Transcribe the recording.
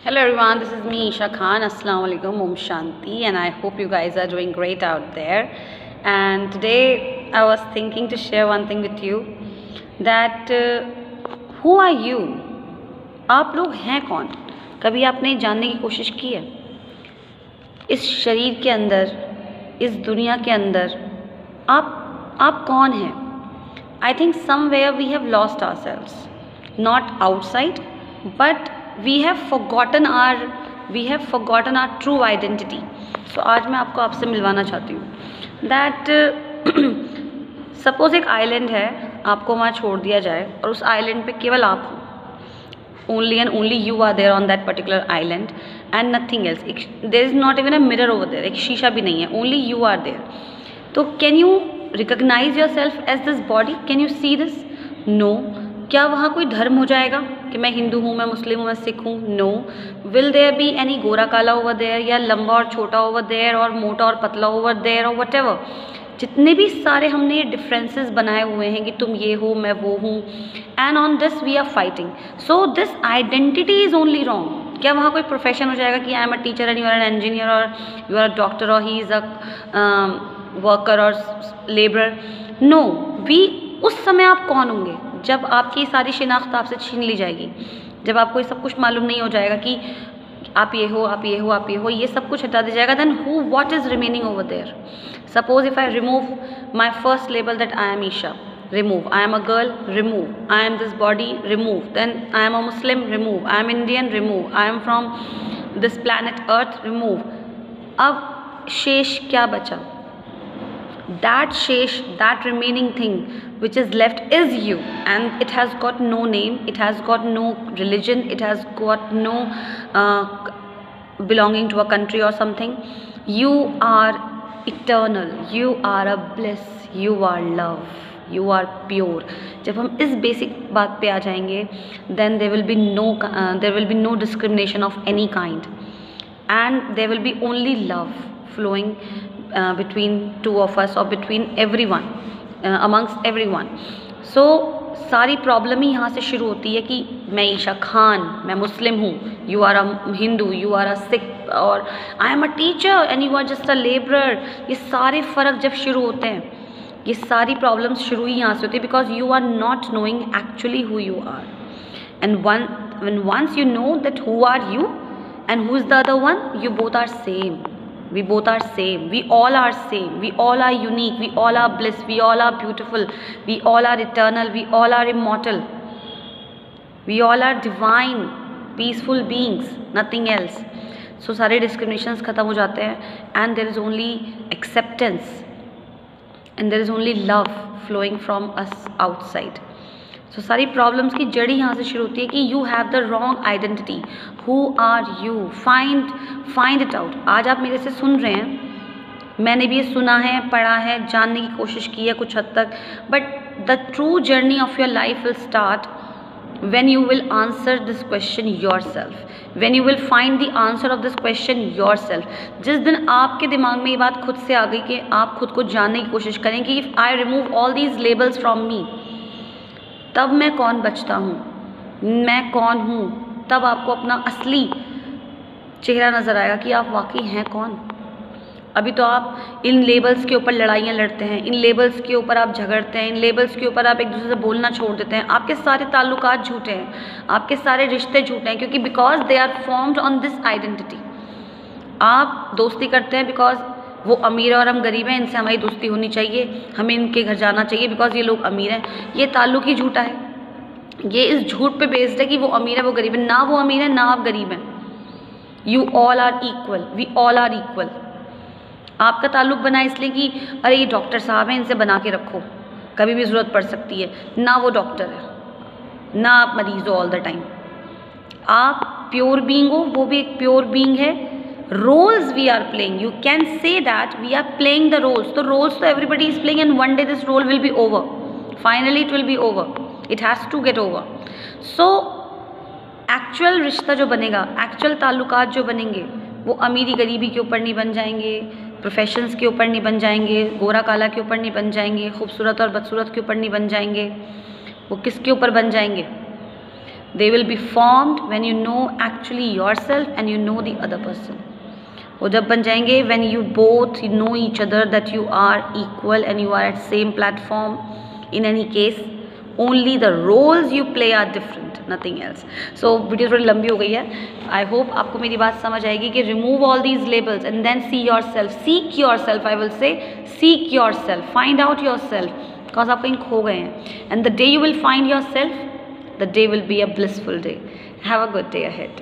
Hello everyone, this is me Isha Khan. Assalamu alaikum, Om Shanti, and I hope you guys are doing great out there. And today I was thinking to share one thing with you that who are you? आप लोग हैं कौन? कभी आपने जानने की कोशिश की है? इस शरीर के अंदर, इस दुनिया के अंदर आप कौन हैं? I think somewhere we have lost ourselves, not outside, but we have forgotten our true identity. So आज मैं आपसे मिलवाना चाहती हूँ that suppose एक island है, आपको वहाँ छोड़ दिया जाए और उस island पे केवल आप हो, only and only you are there on that particular island and nothing else. There is not even a mirror over there, एक शीशा भी नहीं है, only you are there. तो can you recognize yourself as this body? Can you see this? No. क्या वहाँ कोई धर्म हो जाएगा कि मैं हिंदू हूँ, मैं मुस्लिम हूँ, मैं सिख हूँ? No. Will there be any गोरा काला ओवर देयर, या लंबा और छोटा ओवर देयर, और मोटा और पतला ओवर देयर, और वट एवर. जितने भी सारे हमने डिफरेंसेस बनाए हुए हैं कि तुम ये हो, मैं वो हूँ, and on this we are fighting. So this identity is only wrong. क्या वहाँ कोई प्रोफेशन हो जाएगा कि I am a teacher and you are an engineer, और यू आर अ डॉक्टर, और ही इज़ अ वर्कर और लेबरर? नो. उस समय आप कौन होंगे जब आपकी सारी शिनाख्त आपसे छीन ली जाएगी, जब आपको ये सब कुछ मालूम नहीं हो जाएगा कि आप ये हो, आप ये हो, आप ये हो, ये सब कुछ हटा दिया जाएगा. Then who what is remaining over there? Suppose if I remove my first label that I am Isha, remove. I am a girl, remove. I am this body, remove. Then I am a Muslim, remove. I am Indian, remove. I am from this planet Earth, remove. अब शेष क्या बचा? That शेष, that remaining thing which is left is you, and it has got no name, it has got no religion, it has got no belonging to a country or something. You are eternal, you are a bliss, you are love, you are pure. जब हम इस basic बात पे आ जाएंगे, then there will be no discrimination of any kind, and there will be only love flowing between two of us, or between everyone, amongst everyone. So सारी problem ही यहाँ से शुरू होती है कि मैं ईशा खान, मैं मुस्लिम हूँ, you are a Hindu, you are a Sikh, और I am a teacher and you are just a labourer. ये सारे फ़र्क जब शुरू होते हैं, ये सारी प्रॉब्लम्स शुरू ही यहाँ से होती है, because you are not knowing actually who you are. And when once you know that who are you and who is the other one, you both are same. We both are same. We all are same. We all are unique. We all are bliss. We all are beautiful. We all are eternal. We all are immortal. We all are divine, peaceful beings. Nothing else. So सारे discriminations खत्म हो जाते हैं, and there is only acceptance, and there is only love flowing from us outside. So सारी problems की जड़ी यहाँ से शुरू होती है कि you have the wrong identity. Who are you? Find it out. आज आप मेरे से सुन रहे हैं, मैंने भी ये सुना है, पढ़ा है, जानने की कोशिश की है कुछ हद तक, but the true journey of your life will start when you will answer this question yourself, when you will find the answer of this question yourself. जिस दिन आपके दिमाग में ये बात खुद से आ गई कि आप खुद को जानने की कोशिश करें कि if I remove all these labels from me, तब मैं कौन बचता हूँ, मैं कौन हूँ, तब आपको अपना असली चेहरा नज़र आएगा कि आप वाकई हैं कौन. अभी तो आप इन लेबल्स के ऊपर लड़ाइयाँ लड़ते हैं, इन लेबल्स के ऊपर आप झगड़ते हैं, इन लेबल्स के ऊपर आप एक दूसरे से बोलना छोड़ देते हैं. आपके सारे ताल्लुकात झूठे हैं, आपके सारे रिश्ते झूठे हैं, क्योंकि because they are formed on this identity. आप दोस्ती करते हैं बिकॉज वो अमीर है और हम गरीब हैं, इनसे हमारी दोस्ती होनी चाहिए, हमें इनके घर जाना चाहिए बिकॉज ये लोग अमीर हैं. ये ताल्लुक ही झूठा है. ये इस झूठ पे बेस्ड है कि वो अमीर है, वो गरीब है. ना वो अमीर है, ना आप गरीब हैं. You all are equal, we all are equal. आपका ताल्लुक बना इसलिए कि अरे ये डॉक्टर साहब हैं, इनसे बना के रखो, कभी भी ज़रूरत पड़ सकती है. ना वो डॉक्टर है, ना आप मरीज हो ऑल द टाइम. आप प्योर बीइंग हो, वो भी एक प्योर बीइंग है. roles we are playing, you can say that we are playing the roles. The roles so everybody is playing, and one day this role will be over. Finally it will be over, it has to get over. So actual रिश्ता जो बनेगा, actual ताल्लुकात जो बनेंगे, वो अमीरी गरीबी के ऊपर नहीं बन जाएंगे, प्रोफेशंस के ऊपर नहीं बन जाएंगे, गोरा काला के ऊपर नहीं बन जाएंगे, खूबसूरत और बदसूरत के ऊपर नहीं बन जाएंगे. वो किसके ऊपर बन जाएंगे? They will be formed when you know actually yourself and you know the other person. वो जब बन जाएंगे when you both know each other that you are equal and you are at same platform. In any case, only the roles you play are different, nothing else. So video थोड़ी लंबी हो गई है. I hope आपको मेरी बात समझ आएगी कि remove all these labels and then see yourself. Seek yourself, I will say. Seek yourself. Find out yourself. Because आप कहीं खो गए हैं. And the day you will find yourself, the day will be a blissful day. Have a good day ahead.